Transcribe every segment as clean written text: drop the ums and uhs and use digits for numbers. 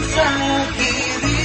sang kiri.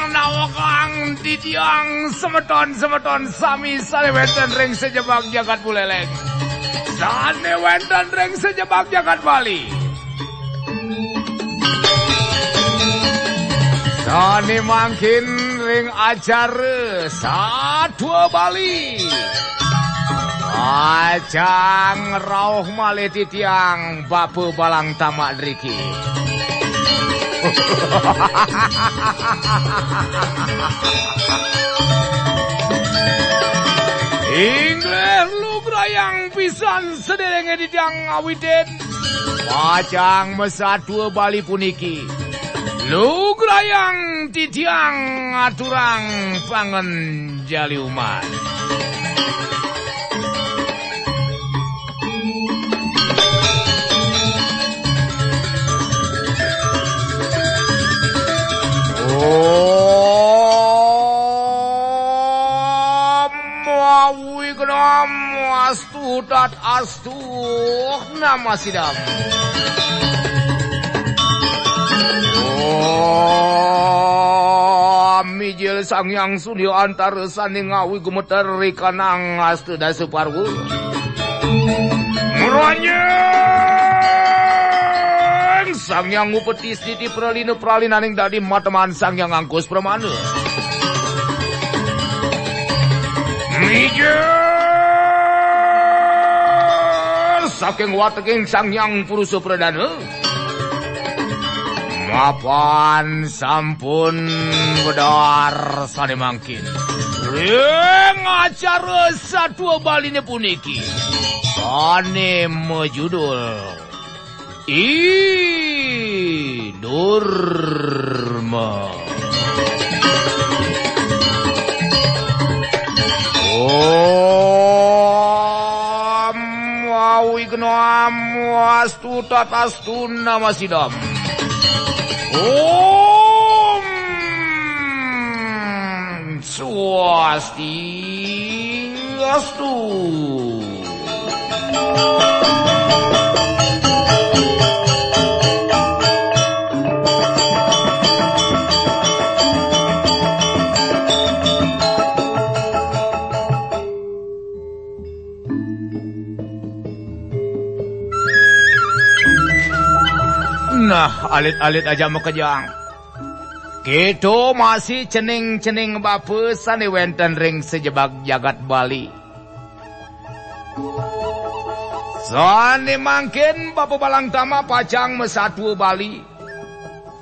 Nawakang titiang semeton sami sane wenten ring sejebak jagat buleleng. Sane wenten ring sejebak jagat Bali. Sane mangkin ring acara Satwa Bali. Ajang rauh malih titiang bapu balang tamak driki. Inggih lugrayang pisan sederenge titiang awiden. Ajang Satwa Bali puniki. Lugrayang titiang aturang pangen jali umat. Wignam astu tat astu nama sidam. Mijil sang yang sunyo antar saning ngawi gumeter rikanang astu da suparwu. Muranyeng sang yang ngupetis titi pralinaning dadi mateman sang yang angkus permana. Mijil saking wateking sang yang purusa pradana. Mapan sampun bedar sane mangkin. Ring acara Satwa Bali ne puniki. Sane mejudul Idurma. Wignam astu tatastu nama sidam. Swastiastu. Nah, alit-alit aja mau kejang. Gitu masih cening-cening bapa sane wenten ring sejebak jagat Bali. Sane mangkin bapa balang tama pacang Satwa Bali.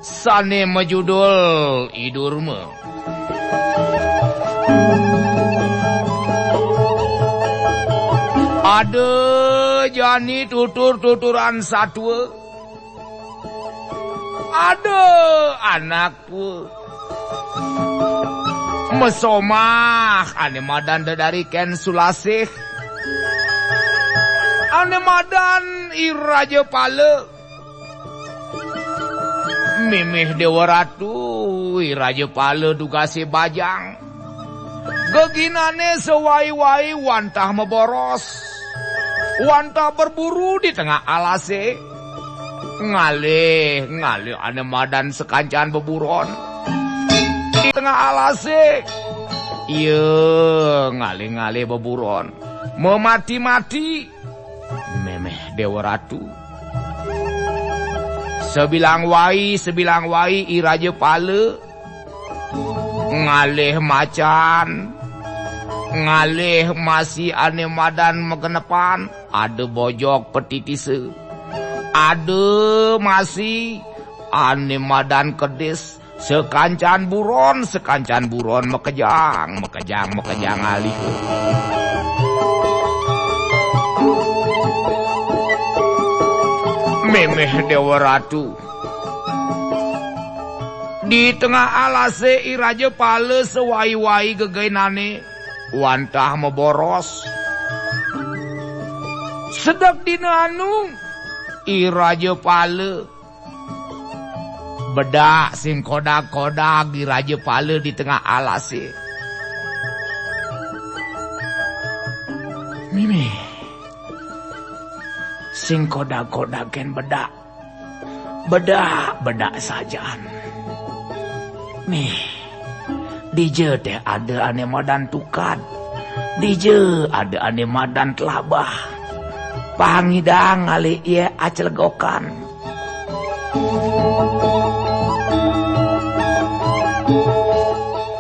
Sane mejudul Idurma. Ada jani tutur-tuturan satwa. Aduh, anakku. Mesomah, ane madan dari Ken Sulasih. Ane madan Iraja Pala. Mimih Dewa Ratu, Iraja Pala dugasi bajang. Geginane sewai-wai wantah meboros. Wantah berburu di tengah alase. Ngalih ane madan sekancan beburon di tengah alase. Iya ngalih beburon memati-mati memeh Dewa Ratu. Sebilang wai Iraja Pala ngalih macan ngalih masih ane madan megenepan ada bojok petitise ada masih ane madan kedes sekancan buron mekejang alih memeh Dewa Ratu di tengah alase Iraja Pale sewai-wai gegainane wantah meboros sedek dina anu Iraja Pale bedak sing kodak-kodak Iraja Pale di tengah alase mimi sing kodak-kodaken bedak sajaan nih dije teh ada ane madan tukad dije ada ane madan telabah pangidang ngali ieu acelegokan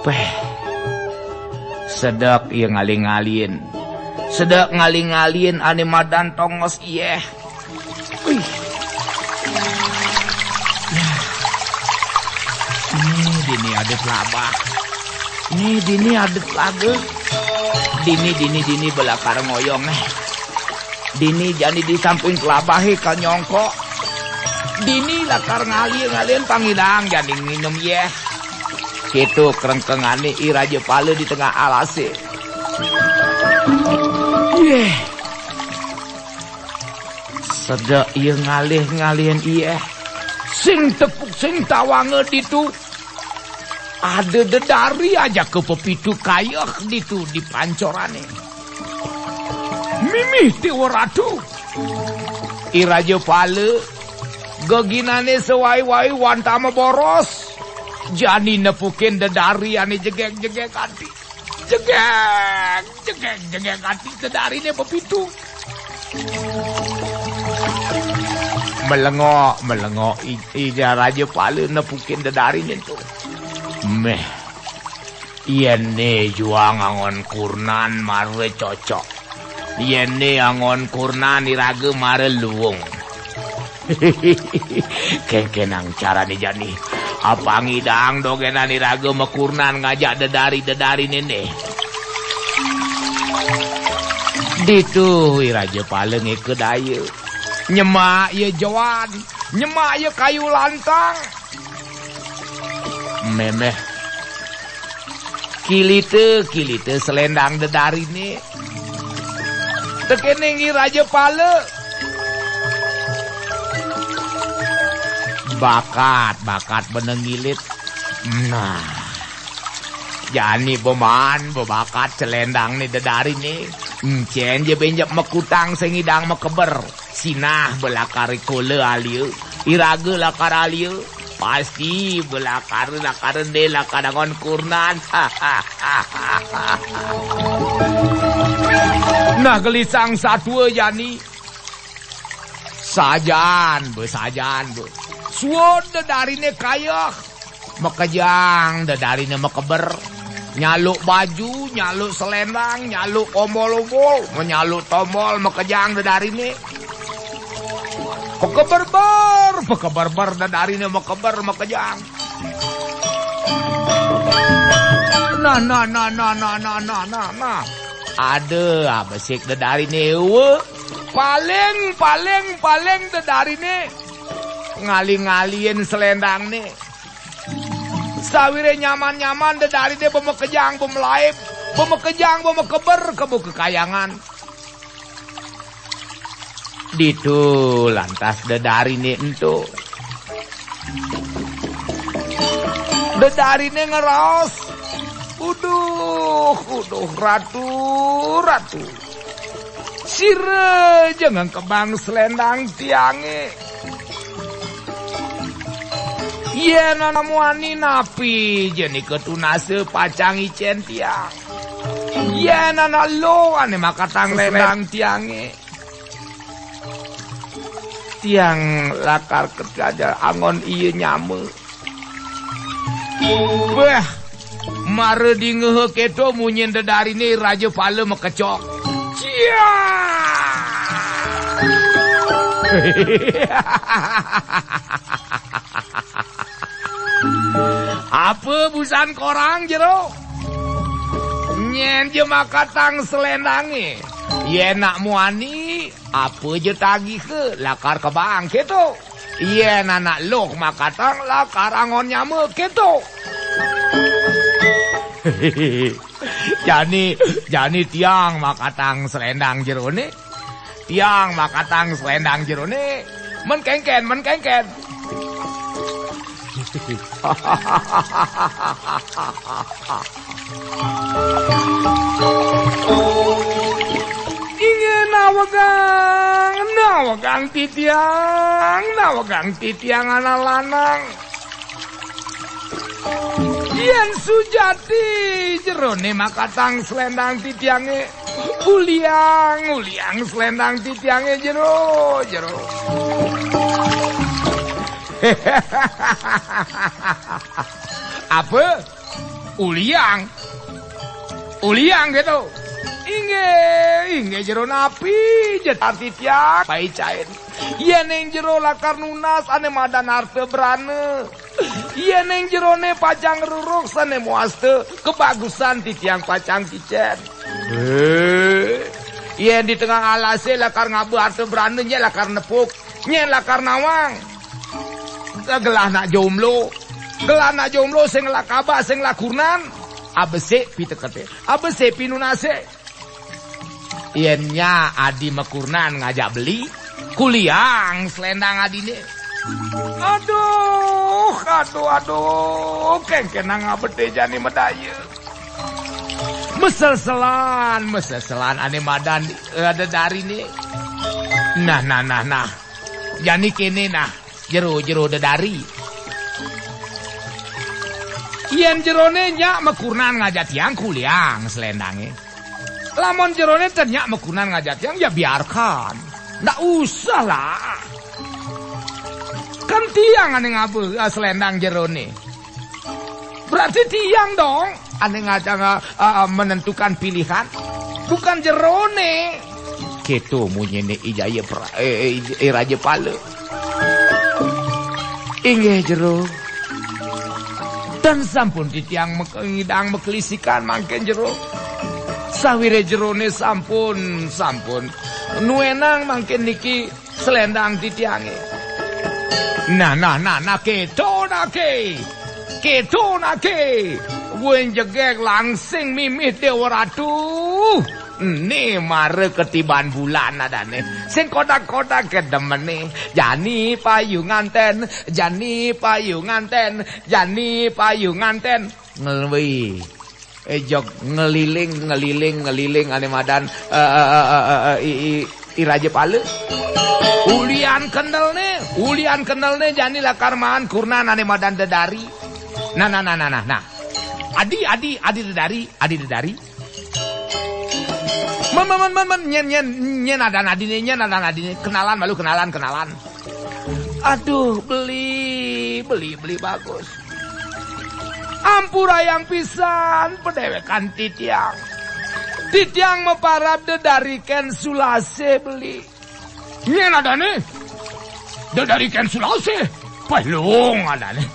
peh sedek ieu ngaling-ngalin sedek ngaling-ngalin ane madan tongos ieu dini ada telabah dini ada telaga dini belakar ngoyong dini jani di samping telabahi ka nyongko dini lakar ngalien pangidang jadi minum yeh kitu kerengkengane Iraja Pale di tengah alase sedek ieu ngalih-ngalien ieu sing tepuk sing tawange ditu ada dedari aja ke pepitu kayah ditu di pancorane mimih Dewa Ratu Iraja Pale geginane sewai-wai wantama boros jani nepukin dedari ane jegek hati jegek hati dedari ne pepitu melengok ija Raja Pale nepukin dedari nentu meh yene juang angon kurnan mare cocok yene angon kurnan iraga mare luwung kenang cara ni jani apa ngidang dogenan iraga mekurnan ngajak dedari nene ditu Iraja Pale ngekedaya nyemak ye jawan nyemak ye kayu lantang memeh kilite selendang dedari ni tekening Iraja Pale bakat benengilit nah jani bebakat selendang ni dedari ni encen je benjep mekutang sengidang mekeber sinah belakari kole alia iraga lakar alia pasti belakar de lakarangon kurnan nah gelisang satwa jani sajan be suod dedarine kayah mekejang dedarine mekeber nyaluk baju nyaluk selendang nyaluk ombol-ombol menyaluk tombol mekejang dedarine pekeber dedarine mekeber mekejang nah ada abesik dedarine paling dedarine ngaling-ngalien selendang nih sawire nyaman dedari dia pemekejang pemelaip pemekeber kebu kekayangan ditu lantas dedari nih ento dedari nih ngeros uduh ratu sire jangan kebang selendang tiange iya nanamuani napi jeni ketunase pacang icen tiang iya nanalo ane makatang selendang tiange tiang lakar kerja angon iya nyame beh Mare di ngeuheu keto munyin dadari ni Raja Pala mekecok. Cia. Apa busan korang jero? Nyen je makatang selendange. Ye nak muani, apa je tagih ke lakar kebang keto. Ye nak loh makatang lakar angon nyama keto. Jani tiang makatang selendang jerone. Tiang makatang selendang jerone. Men kengken. Ingin nawagang titiang anak lanang. Yen sujati jerone makatang selendang titiange uliang selendang titiange jero. Apa? Uliang gitu. Inge jero napi jetar titiang pai cair. Yen ing jero lakar nunas ane madan arte brane. Yen ing jerone pacang ruruk sane muaste kebagusan titiang pacang kicen. Yen di tengah alase lakar ngabu arte brane nya lakar nepuk, nya lakar nawang. Gelah nak jomblo sing lakaba sing lakurnan abese pitekete abese pinunase yennya adi mekurnan ngajak beli kuliang selendang adine aduh kengkenang abete jani medaya mesel-selan ane madan ada dari ni nah jani kene nah jero dadari. Yen jerone nyak mekurnan ngajak tiang kuliang selendange. Lamun jerone nyak mekurnan ngajak tiang ya biarkan. Ndak usah lah. Kan tiang ane ngabu selendang jerone. Berarti tiang dong ane ngajak menentukan pilihan. Bukan jerone. Keto munyene ijaya Raja Pala. Inggih jero. Dan sampun titiang ngidang mekelisikan mangken jero. Sawire jerone sampun. Nuenang mangken niki selendang titiange. Nah keto nake. Wen jegek langsing mimih Dewa Ratu. Ni mare ketiban bulan adane. Sing kodak-kodak kedemene. Jani payungan ten. Ngelwi. Jog ngeliling ane madan i Raja Pala. Ulian kendelne jani lakar maan kurnan ane madan dedari. Nah. Adi dedari. Nyen ada nadine kenalan. Aduh beli bagus. Ampura yang pisan pedewekan titiang meparab dedari ken sulase beli. Nyen adane dedari ken sulase pelung adane.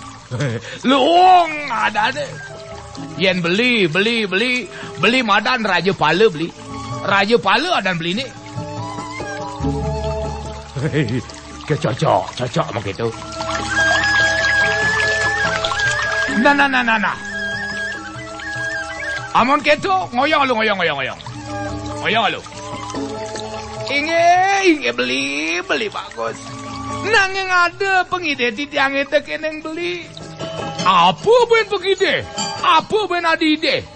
Luung adane. Yen beli madan Raja Pala beli. Raja Pala adan beli ni. Cocok begitu. Nah. Amon keto ngoyong lu. Inge beli bagus. Nanging ada pengide titiang eta keneng beli. Apa ben pengide? Apa ben adide?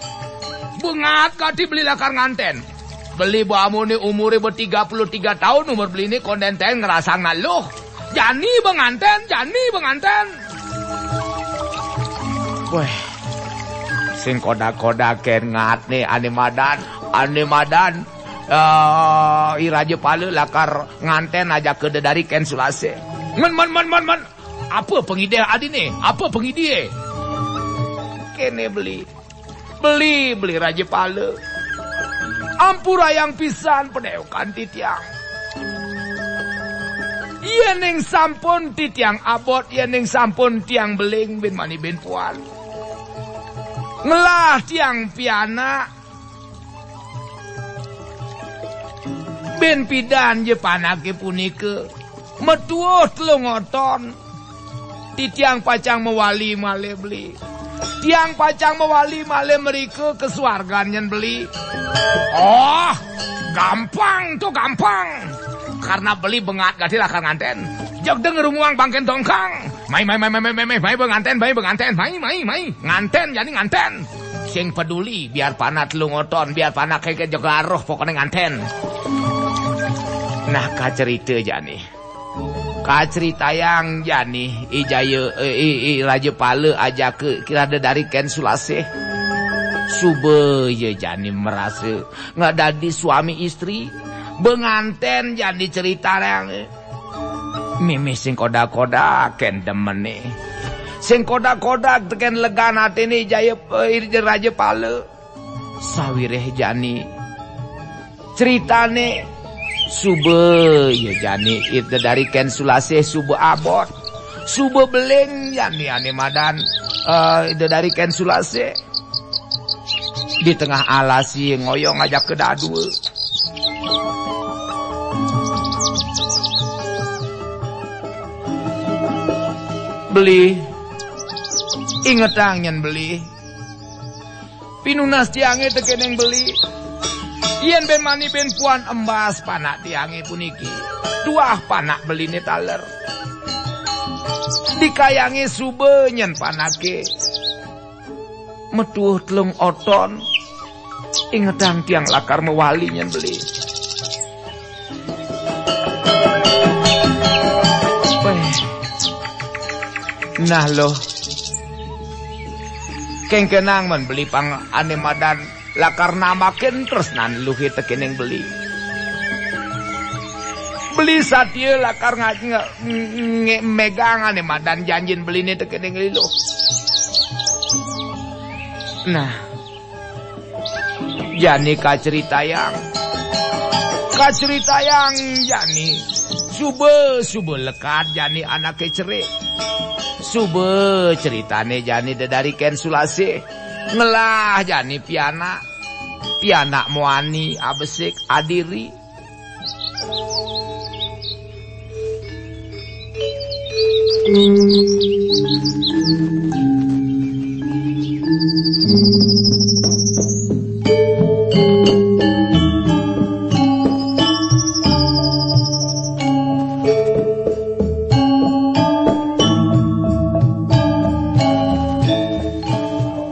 Bengat kati beli lakar nganten. Beli bu amune umure 33 tahun umur beli ini kondenten ngerasang naluh. Jani benganten. Weh. Sing kodak-kodak ngat nih ane madan. I Raja Pala lakar nganten aja ke dari ken sulase. Men. Apa pengide adine? Apa pengide? Kene beli. Beli Raja Pale. Ampura yang pisan pedeokan titiang. Yen sampun titiang abot, yen sampun tiang beling bin mani bin puan. Ngelah tiang piana ben pidan je panake punike metuh telungoton titiang pacang mewali male beli tiang pacang mewali male merike kesuargan yen beli. Oh gampang tuh gampang karena beli bengat gadi lakar nganten jog denger umuang bangken tongkang mai benganten mai nganten jadi nganten sing peduli biar panat lungoton biar panak keke jog laruh pokoknya nganten. Nah kacerita jani kacerita yang jani ijaya Raja Pale aja ke kira dari Ken Sulase sube ya jani merasa nggak dadi suami istri benganten jadi cerita yang mimi sing koda-koda ken demene sing koda-koda ken legan atene jaya Raja Pale sawireh jani ceritane sube ya jani itu dari Ken Sulase sube abot sube beleng jani ane madan itu dari Ken Sulase di tengah alasi ngoyong ngajak ke dadu beli inget angin beli pinunas tiange tekeneng beli yen ben mani ben puan embas panak tiange puniki tuah panak beline taler dikayangi sube nyen panake metuh telung oton ingetang tiang lakar mewali nyen beli nah loh kengkenang men beli pang ane madan lakar namaken terus nan luhi tekeneng beli satya lakar megang ane madan janjin beli ne tekeneng lilo nah jani kacerita yang jani sube lekat jani anake cerik sube ceritane jani dari Ken Sulase ngelah jani piana moani abesik adiri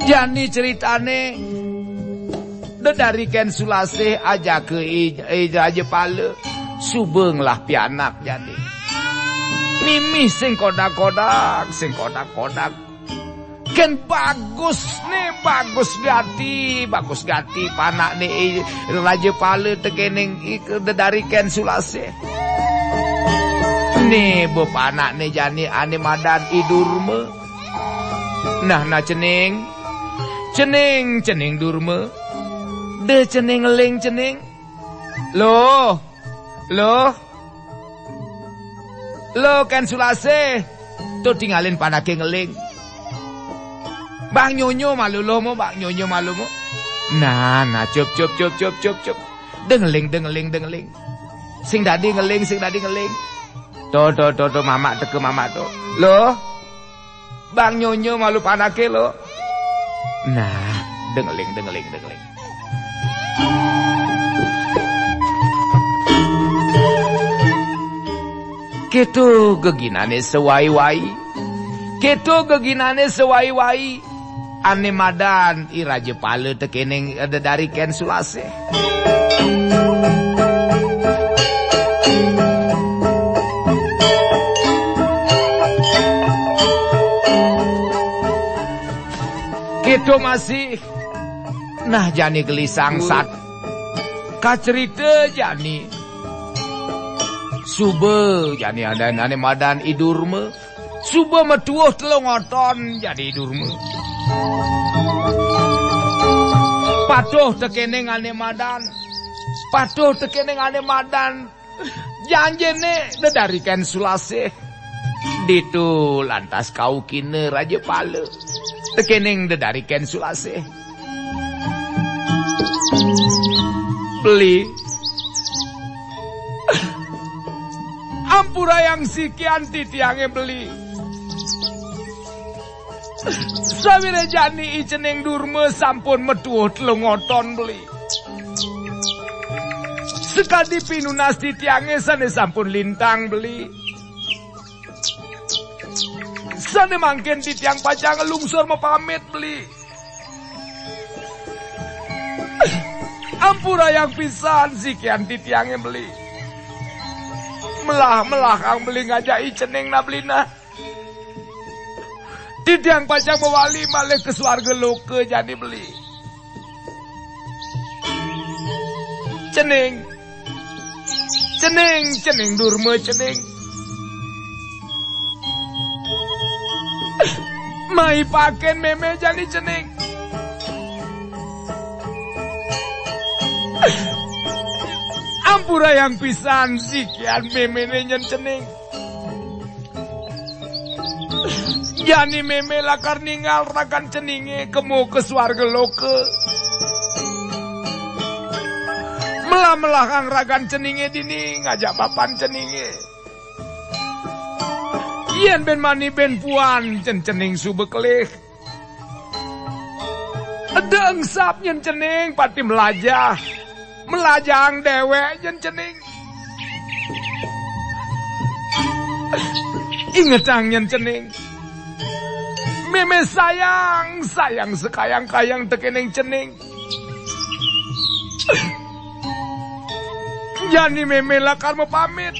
jani ceritane dari Ken Sulase aja ke Raja Pale subeng lah pianak jadi mimi sing kodak-kodak ken bagus gati panak nih Raja Pale tekening dari Ken Sulase nih bu panak nih jani ane madan idurme nah ceneng durme de ceneng ling ceneng lo Ken Sulase tuh tinggalin panake ngeling bang nyonyo malu lo mo nah cup dengeling sing dadi ngeling to mama teke mama to lo bang nyonyo malu panake lo nah dengeling Keto geginane sewai-wai ane madan i Raja Pale tekeneng dari Ken Sulase keto masih nah jani gelisang sat kacerita jani sube jani ane madan idurme sube metuh telung oton jadi idurme Paduh tekene ngane madan. Paduh tekene ngane madan. Janjene dedarikan Sulasih. Ditu lantas kau kine Raja Pala. Tekeneng dedarikan Sulasih. Beli. Ampura yang sikian titiange beli. Sawire jani iceneng durme sampun metuh telungoton beli. Sekadi pinunas titiange sane sampun lintang beli. Sane mangken titiang pacang lungsur mepamit beli. Ampura yang pisan sikian titiange beli. Melah kang beli ngajak iceneng na belina. Titiang pacang mewali malih ke swarga loka jadi beli. Ceneng durme ceneng. Mai paken meme jadi ceneng. Ampura yang pisan sikian meme nyen ceneng. Jani meme lakar ninggal rakan ceninge kemu ke swarga loka. Melah kang rakan ceninge dini ngajak papan ceninge. Yen ben mani ben puan cening subeklih. Edeng sap nyen cening pati melajah. Melajang dewek nyen cening. Ingetang nyen cening. Meme sayang sekayang-kayang tekeneng cening. Jani meme lakar mepamit.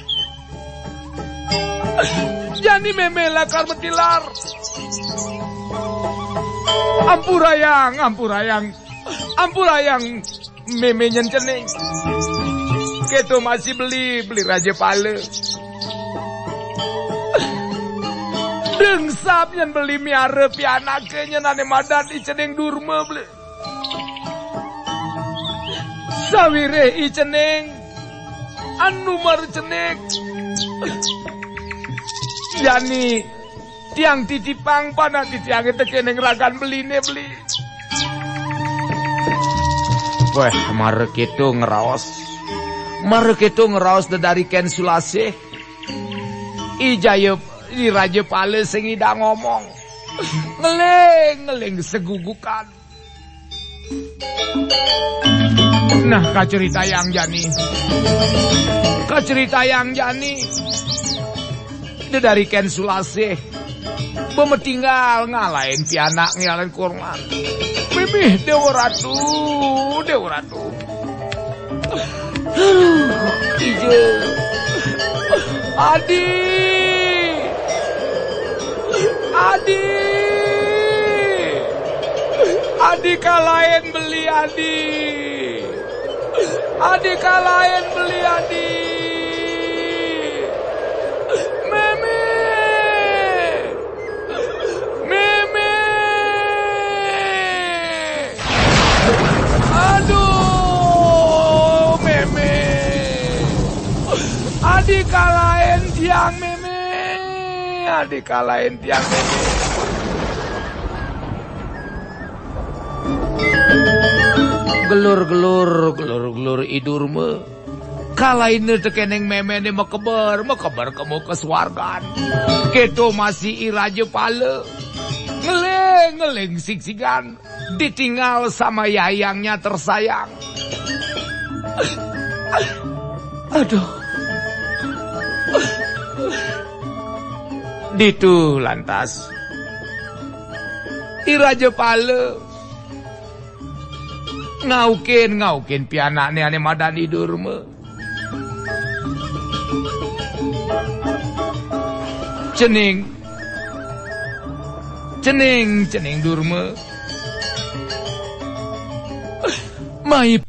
Jani meme lakar metilar. Ampurayang meme nyen cening. Keto masih beli Raja Pala. Dengsap nyen beli miare pianake nyen ane madan iceneng durma beli. Sawire iceneng anu mar ceneng. Yani tiang titipang pana titiange tekeneng ragan beline beli. Weh, marek itu ngeraos dedarikan Sulasih. Ijayep di Raja Pala sing ida ngomong. Ngeleng segugukan. Nah, kacerita yang jani. Dedarikan Sulasih. Bemetinggal ngalahin pianak ngalahin kurman. Mimih Dewa Ratu. Ijo. Adi kalahin beli Adi. Meme. Aduh, meme. Adi kalahin tiang meme. Gelur idurme. Kalaine tekeneng memene mekeber kemu keswargan. Keto masih Raja Pala. Ngeleng siksikan. Ditinggal sama yayangnya tersayang. Aduh. Ditu lantas Raja Pala ngaukin pianakne ane madani durma. Cening durma. Mai